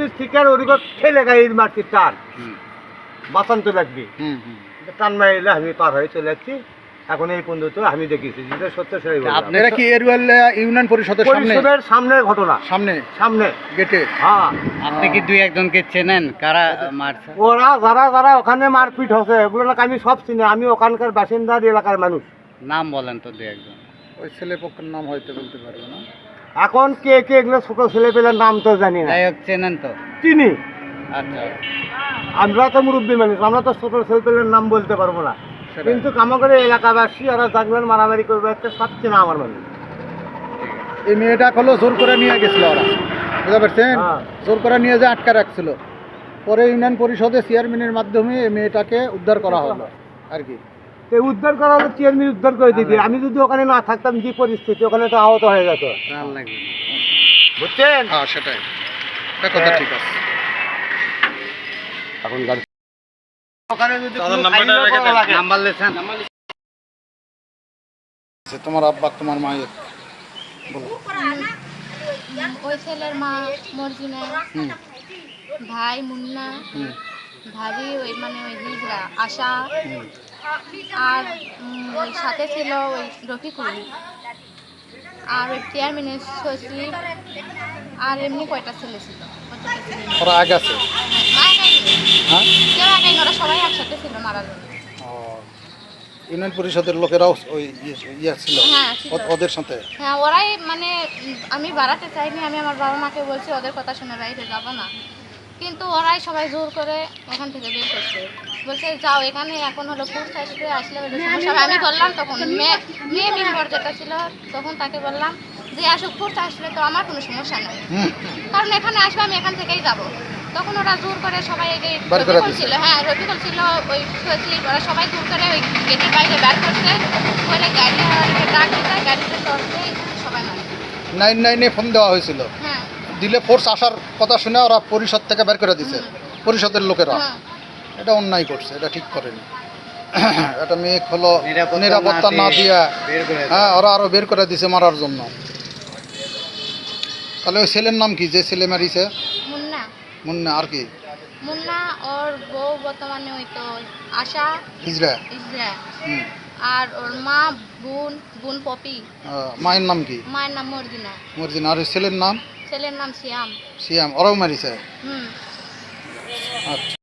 মারপিট শিকার ওদিকে ঠেলে গাড়ির মারপিট টান বাঁচান তো লাগবে টান মারিলে আমি পার হয়ে চলে যাচ্ছি। এখন এই পর্যন্ত আমি দেখেছি যেটা সত্য সেটাই বললাম। আপনারা কি এরওয়াল ইউনিয়ন পরিষদের সামনে সামনের ঘটনা সামনে গেটে? হ্যাঁ। আপনি কি দুই একজনকে চেনেন কারা মারছে? ওরা যারা ওখানে মারপিট হচ্ছে এগুলো আমি সব চিনি, আমি ওখানকার বাসিন্দার এলাকার মানুষ। নাম বলেন তো দুই একজন। ওই ছেলে পক্ষের নাম হয়তো বলতে পারবে না এখন কে কে এগুলো ছোট ছেলে পেলের নাম তো জানি না। যাই হোক চেনেন তো? চিনি। আচ্ছা, আমরা তো মুরব্বী মানুষ, আমরা তো ছোট ছেলে পেলের নাম বলতে পারবো না, কিন্তু কামাগড়ে এলাকাবাসী ওরা জাগলেন মারামারি করবে একটা সব চেনা আমার মানুষ। এই মেয়েটা হলো জোর করে নিয়ে গেছিল ওরা, বুঝতে পারছেন? জোর করে নিয়ে যে আটকা রাখছিল, পরে ইউনিয়ন পরিষদের চেয়ারম্যানের মাধ্যমে এই মেয়েটাকে উদ্ধার করা হলো আর কি। উদ্ধার করা হলো, চেয়ারম্যান উদ্ধার করে দিবি। আমি যদি ওখানে না থাকতাম যে পরিস্থিতি, ওখানে তো আহত হয়ে যেত, বুঝছেন? হ্যাঁ সেটাই, এটা কথা ঠিক আছে। এখন গাড়ি ওখানে যদি নাম্বার লেখেন। তোমার আব্বা তোমার মায়ের ওই ছেলের মা মর্জিনা, ভাই মুন্না, ভাবি ওই মানে ওই হিজরা আশা, আর ওই সাথে ছিল ওই রফিকুল, আর ওই চেয়ারম্যানের সচিব, আর এমনি কয়টা ছেলে ছিল। ওরা আগে আছে? হ্যাঁ, কেউ আগে ওরা সবাই একসাথে ছিল মারা যাবে। ইউনিয়ন পরিষদের লোকেরাও ওই ইয়ে ছিল হ্যাঁ, ওদের সাথে? হ্যাঁ, ওরাই মানে আমি বাড়াতে চাইনি, আমি আমার বাবা মাকে বলছি ওদের কথা শুনে রাইতে যাবো না, কিন্তু ওরাই সবাই জোর করে ওখান থেকে বের করছে, বলছে যাও এখানে এখন হলো ফুর্স আসবে, আসলে সমস্যা হবে। আমি বললাম তখন মেয়ে মেম্বার যেটা ছিল তখন তাকে বললাম যে আসুক, ফুর্স আসলে তো আমার কোনো সমস্যা নেই, কারণ এখানে আসবে আমি এখান থেকেই যাব। তখন ওরা জোর করে সবাই রফিকুল ছিল, হ্যাঁ রফিকুল ছিল, ওই সচিব, ওরা সবাই জোর করে ওই গেটের বাইরে বের করছে, বলে গাড়ি ডাক দিতে, গাড়িতে চড়তে সবাই মানে 999-এ ফোন দেওয়া হয়েছিল, হ্যাঁ দিলে ফোর্স আসার কথা শুনে ওরা পরিষদ থেকে বের করে দিছে, পরিষদের লোকেরা। এটা অন্যায় করছে, এটা ঠিক করেনি। এটা মেয়ে হলো নিরাপত্তা না দিয়া, হ্যাঁ ওরা আরো বের করে দিছে মারার জন্য। তাহলে ওই ছেলের নাম কি যে ছেলে মারিছে? মুন্না। মুন্না। আর কি? মুন্না ওর বউ বর্তমানে ওই তো আশা হিজরা। আর ওর মা বোন পপি। মায়ের নাম কি? মায়ের নাম মর্জিনা। মর্জিনা। আর ছেলের নাম? ছেলের নাম সিয়াম। সিয়াম। ওরাও মারিছে? হুম। আচ্ছা।